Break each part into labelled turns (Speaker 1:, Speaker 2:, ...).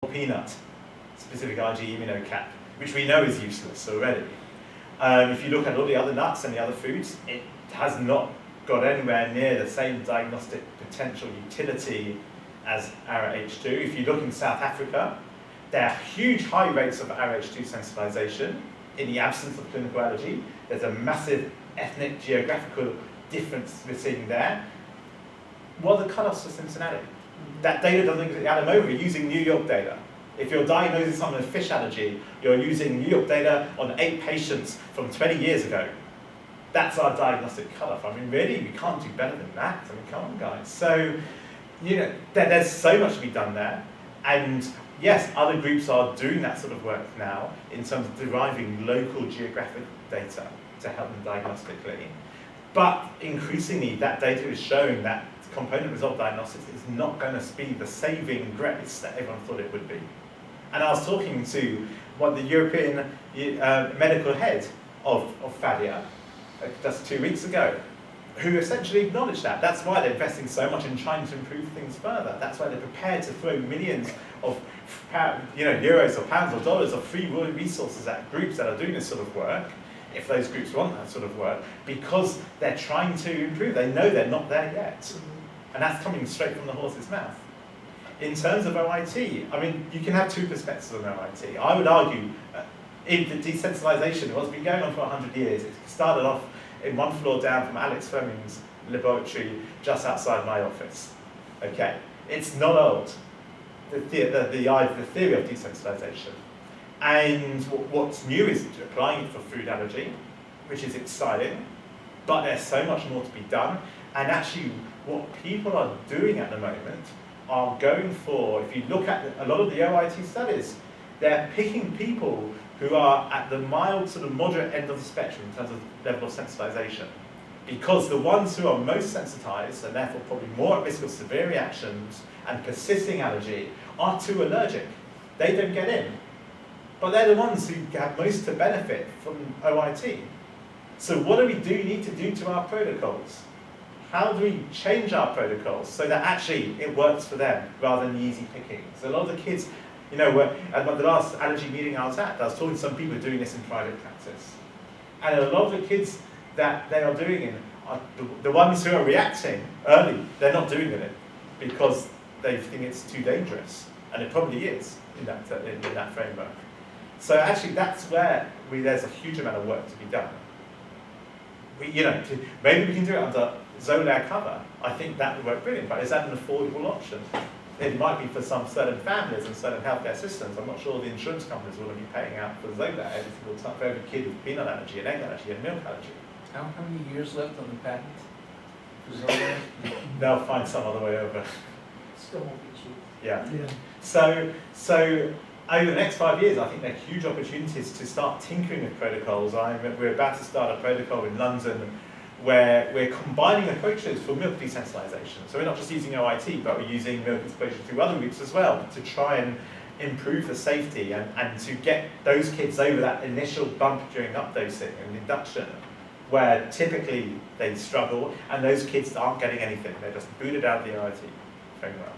Speaker 1: peanut, specific Ig immunocap, which we know is useless already. If you look at all the other nuts and the other foods, it has not got anywhere near the same diagnostic potential utility as ARA-H2. If you look in South Africa, there are huge high rates of ARA-H2 sensitization in the absence of clinical allergy. There's a massive ethnic, geographical difference we're seeing there. What are the cutoffs for Cincinnati? That data doesn't exist at the moment. We're using New York data. If you're diagnosing someone with fish allergy, you're using New York data on 8 patients from 20 years ago. That's our diagnostic cutoff. I mean, really, we can't do better than that. I mean, come on, guys. So, you know, there's so much to be done there. And yes, other groups are doing that sort of work now in terms of deriving local geographic data to help them diagnostically. But increasingly, that data is showing that component resolved diagnostics is not going to be the saving grace that everyone thought it would be. And I was talking to the European medical head of FADIA just 2 weeks ago, who essentially acknowledged that. That's why they're investing so much in trying to improve things further. That's why they're prepared to throw millions of euros or pounds or dollars of free resources at groups that are doing this sort of work, if those groups want that sort of work, because they're trying to improve. They know they're not there yet. And that's coming straight from the horse's mouth. In terms of OIT, I mean, you can have two perspectives on OIT. I would argue in the desensitization, what's been going on for 100 years, it started off in one floor down from Alex Fleming's laboratory just outside my office. Okay, it's not old, the theory of desensitization. And what's new is applying it for food allergy, which is exciting, but there's so much more to be done. And actually, what people are doing at the moment are going for, if you look at a lot of the OIT studies, they're picking people who are at the mild, sort of moderate end of the spectrum in terms of level of sensitization. Because the ones who are most sensitized, and therefore probably more at risk of severe reactions and persisting allergy, are too allergic. They don't get in. But they're the ones who have most to benefit from OIT. So what do we need to do to our protocols? How do we change our protocols so that actually it works for them rather than the easy picking? So a lot of the kids, you know, at the last allergy meeting I was was talking to some people doing this in private practice. And a lot of the kids that they are doing it are the ones who are reacting early, they're not doing it because they think it's too dangerous. And it probably is in that framework. So actually that's where there's a huge amount of work to be done. Maybe we can do it under Xolair cover. I think that would work brilliant, but is that an affordable option? It might be for some certain families and certain healthcare systems. I'm not sure the insurance companies will be paying out for Xolair every single time for every kid with peanut allergy and egg allergy and milk allergy.
Speaker 2: How many years left on the patent for Xolair?
Speaker 1: They'll find some other way over.
Speaker 3: Still won't be cheap.
Speaker 1: Yeah. So over the next 5 years, I think there are huge opportunities to start tinkering with protocols. We're about to start a protocol in London where we're combining approaches for milk desensitization. So we're not just using OIT, but we're using milk exposure through other routes as well to try and improve the safety and to get those kids over that initial bump during updosing and induction, where typically they struggle and those kids aren't getting anything. They're just booted out of the OIT framework.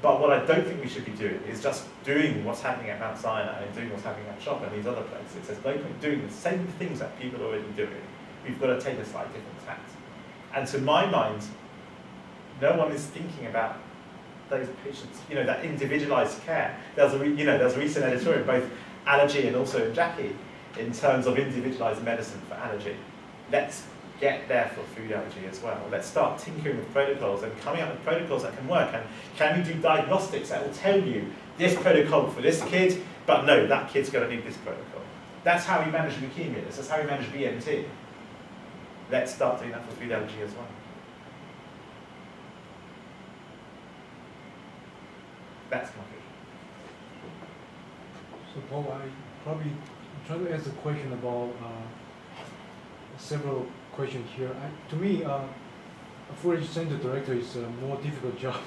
Speaker 1: But what I don't think we should be doing is just doing what's happening at Mount Sinai and doing what's happening at CHOP and these other places. There's no point doing the same things that people are already doing. We've got to take a slightly different tact. And to my mind, no one is thinking about those patients, that individualized care. There's a recent editorial in both Allergy and also in JACI in terms of individualized medicine for allergy. Let's get there for food allergy as well. Let's start tinkering with protocols and coming up with protocols that can work. And can we do diagnostics that will tell you this protocol for this kid, but no, that kid's going to need this protocol. That's how we manage leukemia. That's how we manage BMT. Let's start doing that for food allergy as well. That's my vision.
Speaker 4: So Paul, I probably try to ask a question about several questions here. To me, a food center director is a more difficult job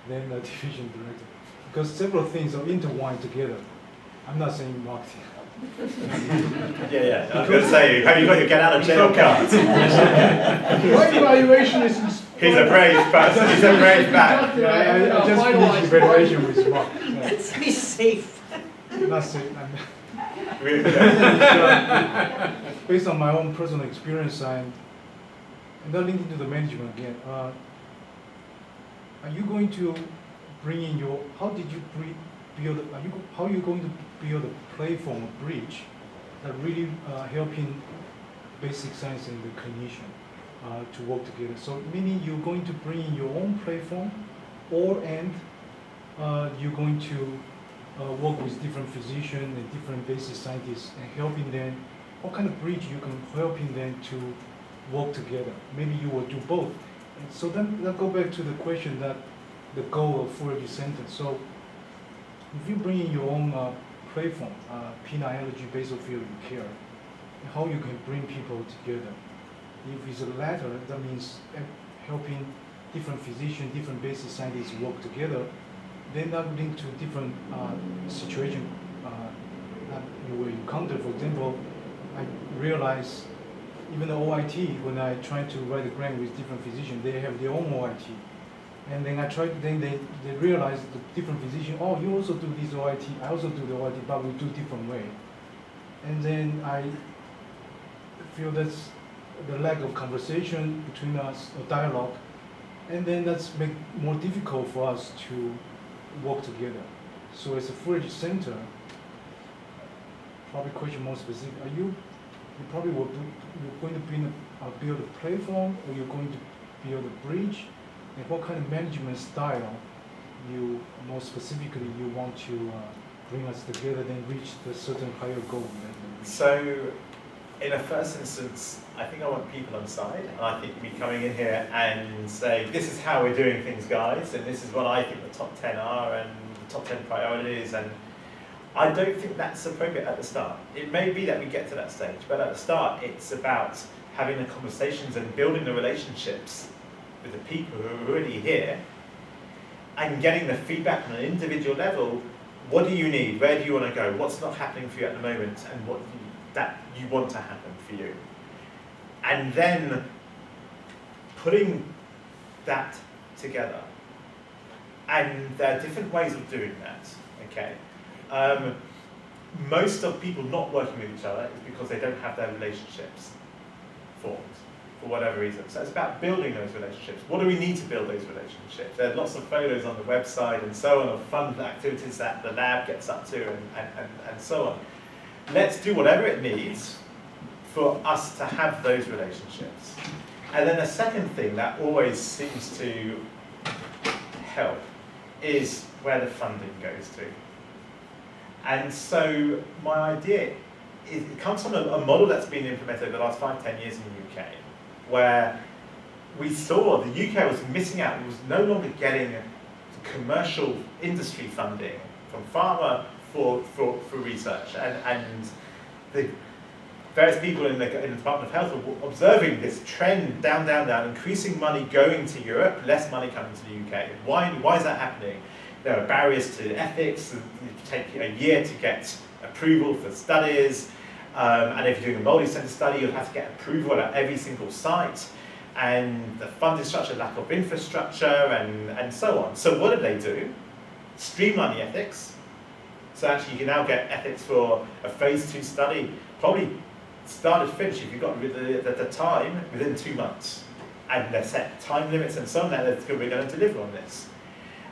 Speaker 4: than a division director because several things are intertwined together. I'm not saying marketing.
Speaker 1: Yeah. I was going to say, have you got your get out of jail card?
Speaker 3: My evaluation is...
Speaker 1: He's a brave person. He's a brave man.
Speaker 4: I just finished evaluation with Mark.
Speaker 3: Be safe.
Speaker 4: not say,
Speaker 1: Really,
Speaker 4: based on my own personal experience, and that linking to the management again, are you going to bring in your, how did you build, how are you going to build a platform, a bridge, that really helping basic science and the clinician to work together? So meaning you're going to bring in your own platform, and you're going to work with different physicians and different basic scientists and helping them, what kind of bridge you can helping them to work together? Maybe you will do both. And so then let's go back to the question that the goal of Fuji Center. So if you bring in your own platform, peanut allergy basophil care, how you can bring people together. If it's the latter, that means helping different physicians, different basic scientists work together. Then that link to different situation that you will encounter. For example, I realized even the OIT, when I try to write a grant with different physicians, they have their own OIT. And then they realize the different physicians, oh, you also do this OIT, I also do the OIT, but we do different way. And then I feel that's the lack of conversation between us, or dialogue, and then that's make more difficult for us to work together. So as a Fuji Center, probably question more specific, you probably will you're going to build a platform, or you're going to build a bridge, and what kind of management style you, more specifically, you want to bring us together, then reach the certain higher goal?
Speaker 1: So, in a first instance, I think I want people on side, and I think me coming in here and saying, this is how we're doing things, guys, and this is what I think the top 10 are, and the top 10 priorities, and I don't think that's appropriate at the start. It may be that we get to that stage, but at the start, it's about having the conversations and building the relationships with the people who are already here, and getting the feedback on an individual level. What do you need? Where do you want to go? What's not happening for you at the moment, and what that you want to happen for you? And then putting that together. And there are different ways of doing that, okay? Most of people not working with each other is because they don't have their relationships formed, for whatever reason. So it's about building those relationships. What do we need to build those relationships? There are lots of photos on the website and so on of fun activities that the lab gets up to and so on. Let's do whatever it needs for us to have those relationships. And then the second thing that always seems to help is where the funding goes to. And so my idea is, it comes from a model that's been implemented over the last 5-10 years in the UK, where we saw the UK was missing out. It was no longer getting commercial industry funding from pharma for research. And the various people in the Department of Health were observing this trend down, increasing money going to Europe, less money coming to the UK. Why is that happening? There are barriers to ethics. It take a year to get approval for studies. And if you're doing a multi-center study, you'll have to get approval at every single site. And the funding structure, lack of infrastructure, and so on. So what did they do? Streamline the ethics. So actually you can now get ethics for a phase 2 study, probably start to finish, if you've got the time, within 2 months. And they're set time limits and so on, that we're going to deliver on this.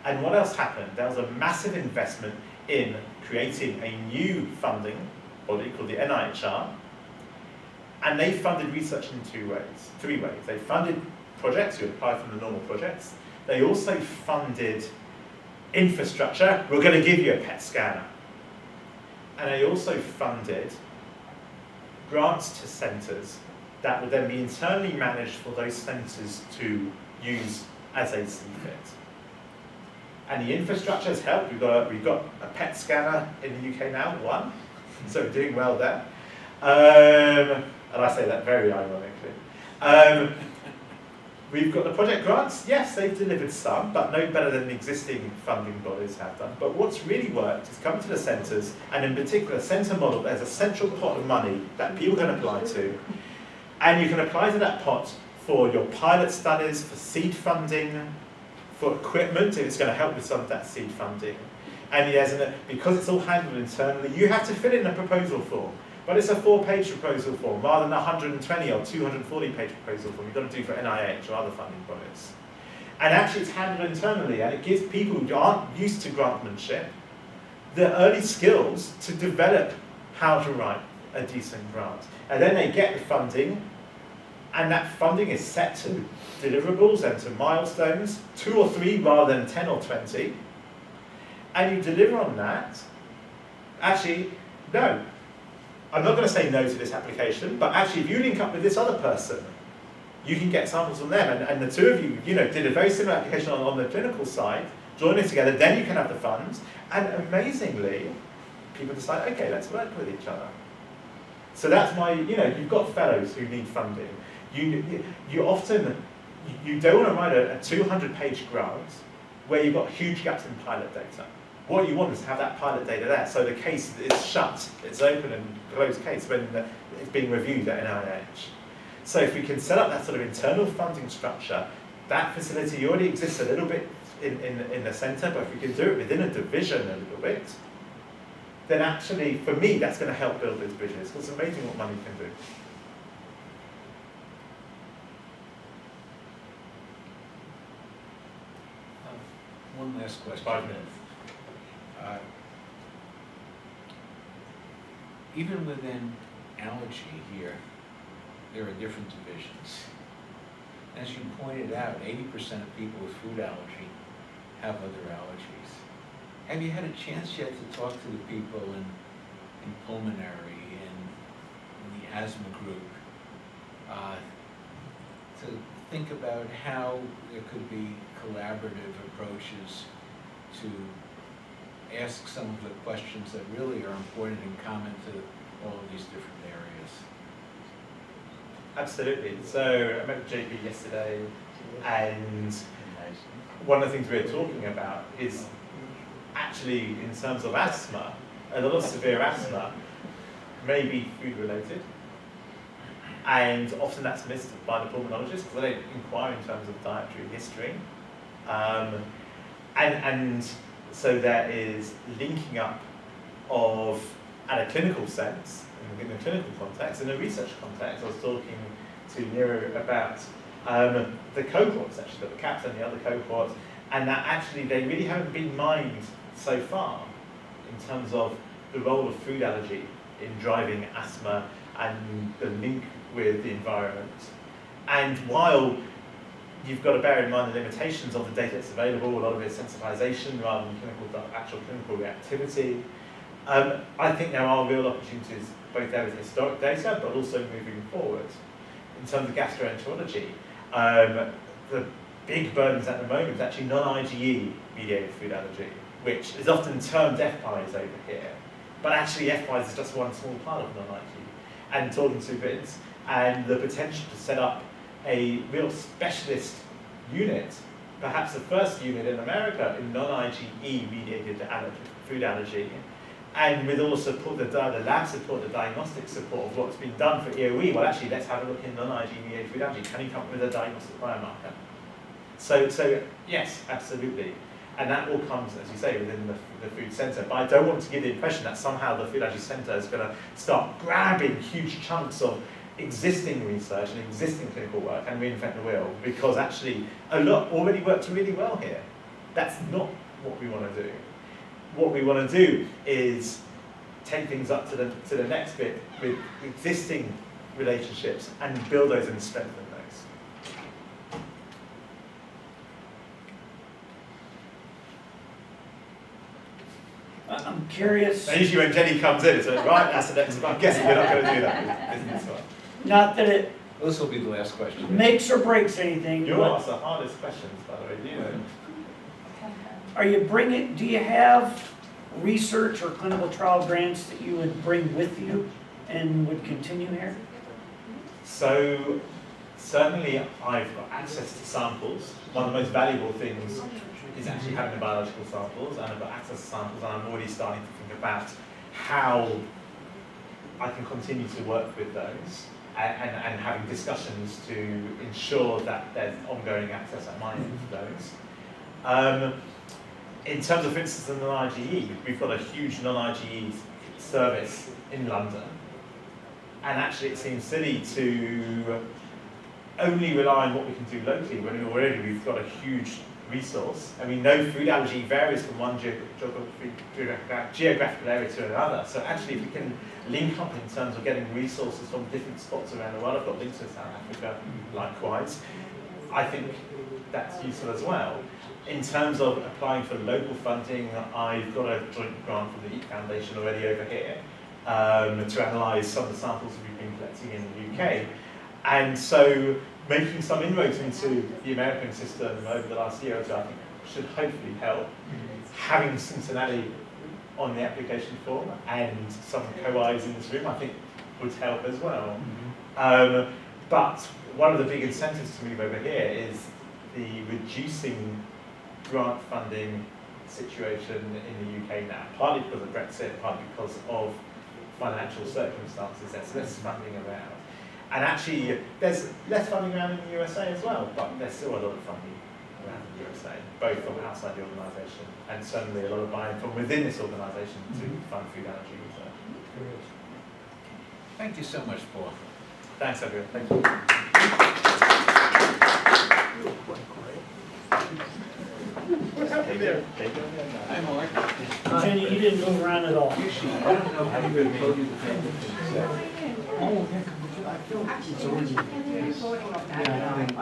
Speaker 1: And what else happened? There was a massive investment in creating a new funding body called the NIHR, and they funded research in 3 ways. They funded projects, you apply for the normal projects. They also funded infrastructure. We're going to give you a PET scanner. And they also funded grants to centres that would then be internally managed for those centres to use as they see fit. And the infrastructure has helped. We've got a PET scanner in the UK now, one, so we're doing well there. And I say that very ironically. We've got the project grants. Yes, they've delivered some, but no better than the existing funding bodies have done. But what's really worked is coming to the centres, and in particular, the centre model, there's a central pot of money that people can apply to, and you can apply to that pot for your pilot studies, for seed funding, for equipment, if it's going to help with some of that seed funding. And because it's all handled internally, you have to fill in a proposal form. But it's a 4-page proposal form rather than a 120 or 240-page proposal form you've got to do for NIH or other funding bodies. And actually it's handled internally, and it gives people who aren't used to grantmanship the early skills to develop how to write a decent grant. And then they get the funding, and that funding is set to deliverables and to milestones, 2 or 3 rather than 10 or 20. And you deliver on that. Actually, no. I'm not going to say no to this application, but actually if you link up with this other person, you can get samples from them. And the two of you, did a very similar application on the clinical side, join it together, then you can have the funds. And amazingly, people decide, okay, let's work with each other. So that's why, you've got fellows who need funding. You often, you don't want to write a 200-page grant where you've got huge gaps in pilot data. What you want is to have that pilot data there, so the case is shut, it's open and closed case when it's being reviewed at NIH. So if we can set up that sort of internal funding structure, that facility already exists a little bit in the centre, but if we can do it within a division a little bit, then actually, for me, that's going to help build those bridges. It's amazing what money can do.
Speaker 2: One last question.
Speaker 1: 5 minutes.
Speaker 2: Even within allergy here, there are different divisions. As you pointed out, 80% of people with food allergy have other allergies. Have you had a chance yet to talk to the people in pulmonary and in the asthma group to think about how there could be collaborative approaches to ask some of the questions that really are important and common to all of these different areas?
Speaker 1: Absolutely. So I met with JP yesterday, and one of the things we were talking about is actually in terms of asthma, a lot of severe asthma may be food related, and often that's missed by the pulmonologist because they don't inquire in terms of dietary history. And so there is linking up of, at a clinical sense, in a clinical context, in a research context. I was talking to Nero about the cohorts, actually, the CAPS and the other cohorts, and that actually they really haven't been mined so far in terms of the role of food allergy in driving asthma and the link with the environment. And while you've got to bear in mind the limitations of the data that's available, a lot of it is sensitization rather than actual clinical reactivity. I think there are real opportunities both there with historic data, but also moving forward. In terms of gastroenterology, the big burdens at the moment is actually non-IgE mediated food allergy, which is often termed FPIES over here. But actually FPIES is just one small part of non-IgE. And talking to Vince, and the potential to set up a real specialist unit, perhaps the first unit in America in non-IgE mediated food allergy, and with all the support, the lab support, the diagnostic support of what's been done for EOE. Well, actually, let's have a look in non-IgE mediated food allergy. Can you come up with a diagnostic biomarker? So yes, absolutely. And that all comes, as you say, within the food centre. But I don't want to give the impression that somehow the food allergy centre is going to start grabbing huge chunks of existing research and existing clinical work and reinvent the wheel, because actually a lot already works really well here. That's not what we want to do. What we want to do is take things up to the next bit with existing relationships and build those and strengthen those.
Speaker 5: I'm curious,
Speaker 1: And usually when Jenny comes in, it's like, right, that's the next one. I'm guessing you're not going to do that with this one.
Speaker 5: not that it
Speaker 2: This will be the last question.
Speaker 5: makes or breaks anything,
Speaker 1: You
Speaker 5: but
Speaker 1: ask the hardest questions, by the way, do you know?
Speaker 5: are you bringing, do you have research or clinical trial grants that you would bring with you and would continue here?
Speaker 1: So certainly I've got access to samples. One of the most valuable things is actually having the biological samples, and I've got access to samples, and I'm already starting to think about how I can continue to work with those and having discussions to ensure that there's ongoing access at my end to those. in terms of, for instance, the non-IGE, we've got a huge non-IGE service in London, and actually it seems silly to only rely on what we can do locally when already we've got a huge resource. I mean, no food allergy varies from one geographical area to another. So actually, if we can link up in terms of getting resources from different spots around the world, I've got links to South Africa, likewise, I think that's useful as well. In terms of applying for local funding, I've got a joint grant from the EAT Foundation already over here to analyse some of the samples we've been collecting in the UK. And so making some inroads into the American system over the last year or two, I think should hopefully help. Having Cincinnati on the application form and some co-Is in this room, I think would help as well. But one of the big incentives to move over here is the reducing grant funding situation in the UK now, partly because of Brexit, partly because of financial circumstances. There's less funding around. And actually, there's less funding around in the USA as well, but there's still a lot of funding around the USA, both from outside the organisation and certainly a lot of buy-in from within this organisation to fund food allergy research.
Speaker 2: Thank you so much, Paul.
Speaker 1: Thanks, everyone. Thank you.
Speaker 3: What happened there?
Speaker 2: Hi, Mark.
Speaker 5: Jenny, you didn't move around at all.
Speaker 2: I don't know how you would told you the thing.
Speaker 4: Oh, yeah, I feel it's already.
Speaker 6: recording of that.
Speaker 4: Yeah, and then-